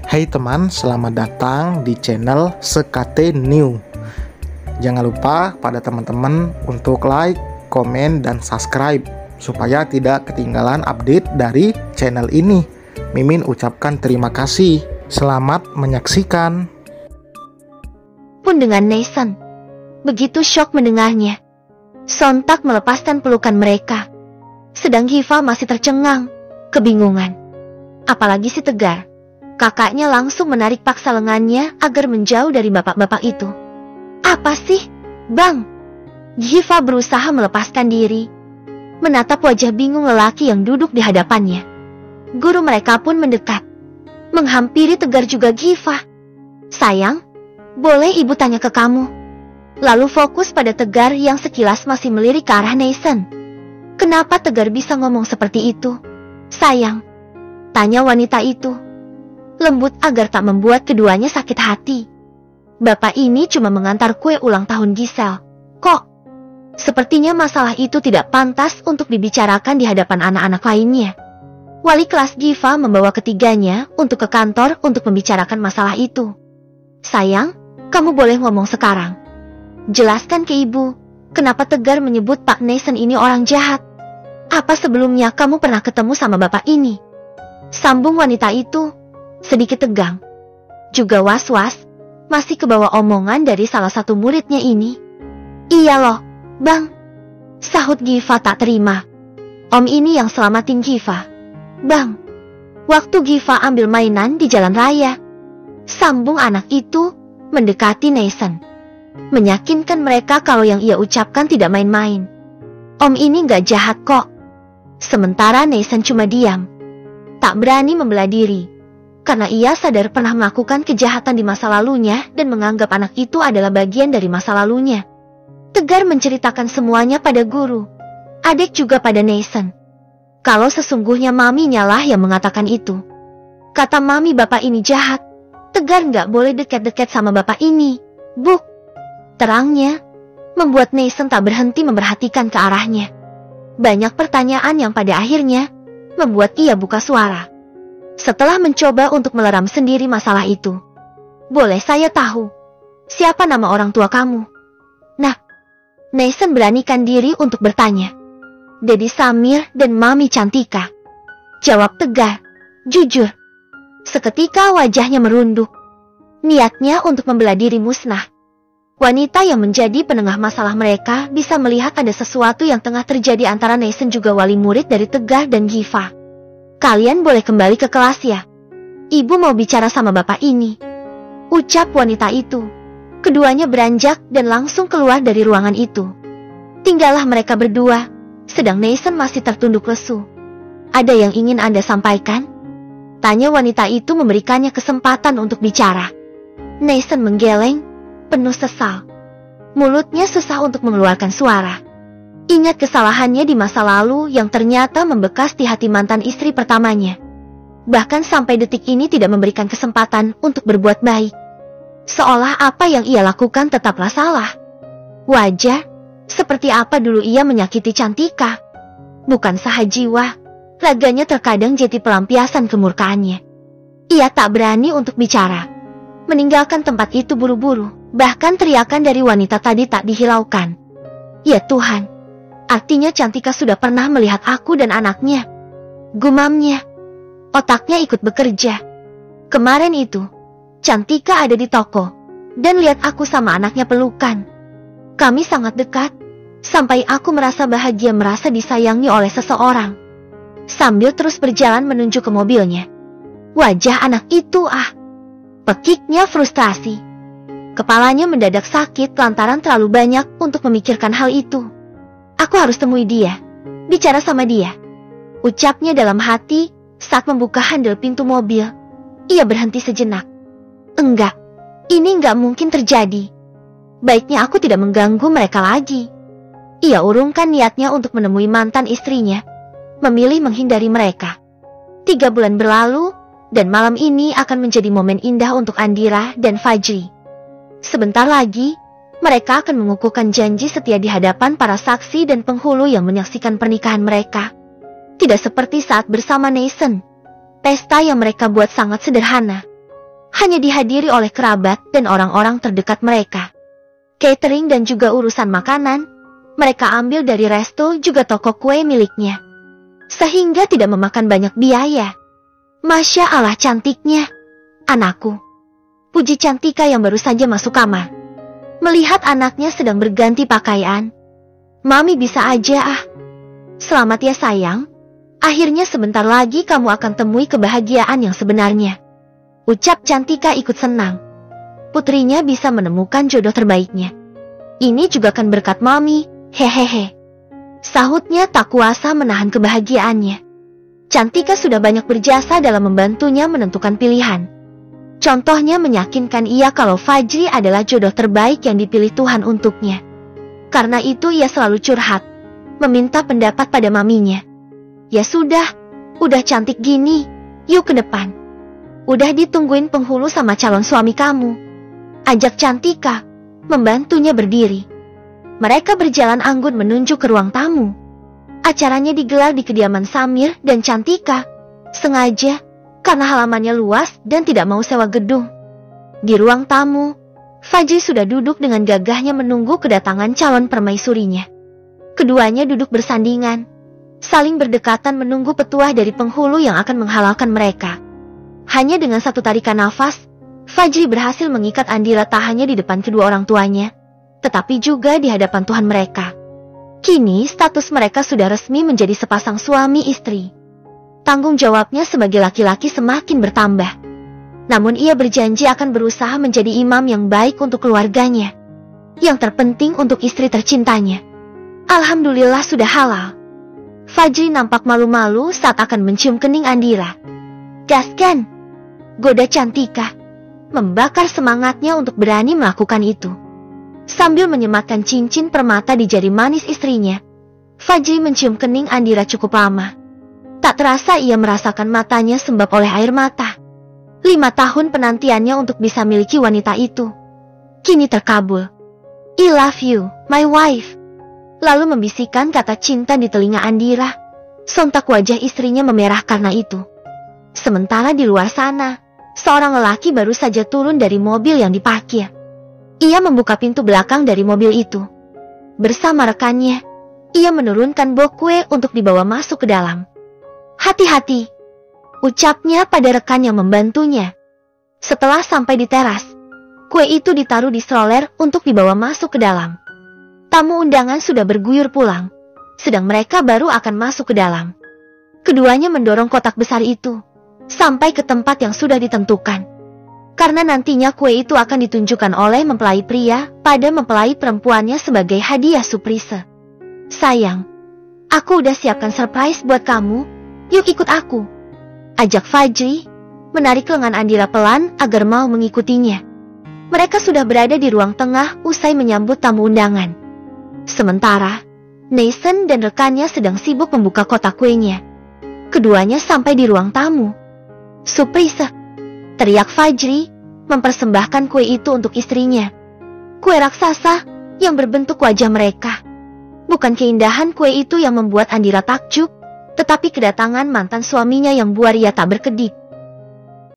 Hai teman, selamat datang di channel SKT New. Jangan lupa pada teman-teman untuk like, komen, dan subscribe supaya tidak ketinggalan update dari channel ini. Mimin ucapkan terima kasih. Selamat menyaksikan. Pun dengan Nathan, begitu syok mendengarnya, sontak melepaskan pelukan mereka. Sedang Giva masih tercengang, kebingungan. Apalagi si Tegar. Kakaknya langsung menarik paksa lengannya agar menjauh dari bapak-bapak itu. Apa sih, Bang? Giva berusaha melepaskan diri, menatap wajah bingung lelaki yang duduk di hadapannya. Guru mereka pun mendekat, menghampiri Tegar juga Giva. Sayang, boleh ibu tanya ke kamu? Lalu fokus pada Tegar yang sekilas masih melirik ke arah Nathan. Kenapa Tegar bisa ngomong seperti itu? Sayang, tanya wanita itu. Lembut agar tak membuat keduanya sakit hati. Bapak ini cuma mengantar kue ulang tahun Giselle. Kok? Sepertinya masalah itu tidak pantas untuk dibicarakan di hadapan anak-anak lainnya. Wali kelas Giva membawa ketiganya untuk ke kantor untuk membicarakan masalah itu. Sayang, kamu boleh ngomong sekarang. Jelaskan ke ibu, kenapa Tegar menyebut Pak Nathan ini orang jahat. Apa sebelumnya kamu pernah ketemu sama bapak ini? Sambung wanita itu. Sedikit tegang, juga was-was, masih kebawa omongan dari salah satu muridnya ini. Iya loh, Bang, sahut Giva tak terima. Om ini yang selamatin Giva. Bang, waktu Giva ambil mainan di jalan raya, sambung anak itu mendekati Nathan. Meyakinkan mereka kalau yang ia ucapkan tidak main-main. Om ini gak jahat kok. Sementara Nathan cuma diam, tak berani membela diri. Karena ia sadar pernah melakukan kejahatan di masa lalunya dan menganggap anak itu adalah bagian dari masa lalunya. Tegar menceritakan semuanya pada guru, adik juga pada Nathan. Kalau sesungguhnya maminya lah yang mengatakan itu. Kata mami bapak ini jahat, Tegar nggak boleh dekat-dekat sama bapak ini. Buk, terangnya, membuat Nathan tak berhenti memperhatikan ke arahnya. Banyak pertanyaan yang pada akhirnya membuat ia buka suara. Setelah mencoba untuk meleram sendiri masalah itu. Boleh saya tahu, siapa nama orang tua kamu? Nah, Nathan beranikan diri untuk bertanya. Dedi Samir dan Mami Cantika. Jawab Tegar, jujur. Seketika wajahnya merunduk. Niatnya untuk membela diri musnah. Wanita yang menjadi penengah masalah mereka bisa melihat ada sesuatu yang tengah terjadi antara Nathan juga wali murid dari Tegar dan Giva. Kalian boleh kembali ke kelas ya. Ibu mau bicara sama bapak ini. Ucap wanita itu. Keduanya beranjak dan langsung keluar dari ruangan itu. Tinggallah mereka berdua, sedang Nathan masih tertunduk lesu. Ada yang ingin Anda sampaikan? Tanya wanita itu memberikannya kesempatan untuk bicara. Nathan menggeleng, penuh sesal. Mulutnya susah untuk mengeluarkan suara. Ingat kesalahannya di masa lalu yang ternyata membekas di hati mantan istri pertamanya. Bahkan sampai detik ini tidak memberikan kesempatan untuk berbuat baik. Seolah apa yang ia lakukan tetaplah salah. Wajar, seperti apa dulu ia menyakiti Cantika. Bukan saha jiwa, raganya terkadang jadi pelampiasan kemurkaannya. Ia tak berani untuk bicara. Meninggalkan tempat itu buru-buru, bahkan teriakan dari wanita tadi tak dihiraukan. Ya Tuhan. Artinya Cantika sudah pernah melihat aku dan anaknya. Gumamnya. Otaknya ikut bekerja. Kemarin itu, Cantika ada di toko, dan lihat aku sama anaknya pelukan. Kami sangat dekat, sampai aku merasa bahagia merasa disayangi oleh seseorang. Sambil terus berjalan menuju ke mobilnya. Wajah anak itu pekiknya frustrasi. Kepalanya mendadak sakit lantaran terlalu banyak untuk memikirkan hal itu. Aku harus temui dia, bicara sama dia. Ucapnya dalam hati saat membuka handle pintu mobil. Ia berhenti sejenak. Enggak, ini enggak mungkin terjadi. Baiknya aku tidak mengganggu mereka lagi. Ia urungkan niatnya untuk menemui mantan istrinya, memilih menghindari mereka. 3 bulan berlalu, dan malam ini akan menjadi momen indah untuk Andira dan Fajri. Sebentar lagi, mereka akan mengukuhkan janji setia di hadapan para saksi dan penghulu yang menyaksikan pernikahan mereka. Tidak seperti saat bersama Nathan. Pesta yang mereka buat sangat sederhana. hanya dihadiri oleh kerabat dan orang-orang terdekat mereka. Catering dan juga urusan makanan, mereka ambil dari resto juga toko kue miliknya. Sehingga tidak memakan banyak biaya. Masya Allah cantiknya, anakku. Puji Cantika yang baru saja masuk kamar. Melihat anaknya sedang berganti pakaian. Mami bisa aja ah. Selamat ya sayang. Akhirnya sebentar lagi kamu akan temui kebahagiaan yang sebenarnya. Ucap Cantika ikut senang. Putrinya bisa menemukan jodoh terbaiknya. Ini juga kan berkat Mami, hehehe. Sahutnya tak kuasa menahan kebahagiaannya. Cantika sudah banyak berjasa dalam membantunya menentukan pilihan. Contohnya meyakinkan ia kalau Fajri adalah jodoh terbaik yang dipilih Tuhan untuknya. Karena itu ia selalu curhat, meminta pendapat pada maminya. Ya sudah, udah cantik gini, yuk ke depan. Udah ditungguin penghulu sama calon suami kamu. Ajak Cantika, membantunya berdiri. Mereka berjalan anggun menuju ke ruang tamu. Acaranya digelar di kediaman Samir dan Cantika. Sengaja, karena halamannya luas dan tidak mau sewa gedung. Di ruang tamu, Fajri sudah duduk dengan gagahnya menunggu kedatangan calon permaisurinya. Keduanya duduk bersandingan, saling berdekatan menunggu petuah dari penghulu yang akan menghalalkan mereka. Hanya dengan satu tarikan nafas, Fajri berhasil mengikat Andira tak hanya di depan kedua orang tuanya, tetapi juga di hadapan Tuhan mereka. Kini status mereka sudah resmi menjadi sepasang suami istri. Tanggung jawabnya sebagai laki-laki semakin bertambah. Namun ia berjanji akan berusaha menjadi imam yang baik untuk keluarganya. Yang terpenting untuk istri tercintanya. Alhamdulillah sudah halal. Fajri nampak malu-malu saat akan mencium kening Andira. Gaskan, goda Cantika, membakar semangatnya untuk berani melakukan itu. Sambil menyematkan cincin permata di jari manis istrinya, Fajri mencium kening Andira cukup lama. Tak terasa ia merasakan matanya sembab oleh air mata. 5 tahun penantiannya untuk bisa miliki wanita itu kini terkabul. I love you, my wife. Lalu membisikkan kata cinta di telinga Andira. Sontak wajah istrinya memerah karena itu. Sementara di luar sana, seorang lelaki baru saja turun dari mobil yang diparkir. Ia membuka pintu belakang dari mobil itu. Bersama rekannya, ia menurunkan bok kue untuk dibawa masuk ke dalam. Hati-hati, ucapnya pada rekan yang membantunya. Setelah sampai di teras, kue itu ditaruh di stroller untuk dibawa masuk ke dalam. Tamu undangan sudah berguyur pulang, sedang mereka baru akan masuk ke dalam. Keduanya mendorong kotak besar itu sampai ke tempat yang sudah ditentukan. Karena nantinya kue itu akan ditunjukkan oleh mempelai pria pada mempelai perempuannya sebagai hadiah surprise. Sayang, aku udah siapkan surprise buat kamu. Yuk ikut aku. Ajak Fajri, menarik lengan Andira pelan agar mau mengikutinya. Mereka sudah berada di ruang tengah usai menyambut tamu undangan. Sementara, Nathan dan rekannya sedang sibuk membuka kotak kuenya. Keduanya sampai di ruang tamu. Surprise! Teriak Fajri, mempersembahkan kue itu untuk istrinya. Kue raksasa yang berbentuk wajah mereka. Bukan keindahan kue itu yang membuat Andira takjub, tetapi kedatangan mantan suaminya yang buaria tak berkedip.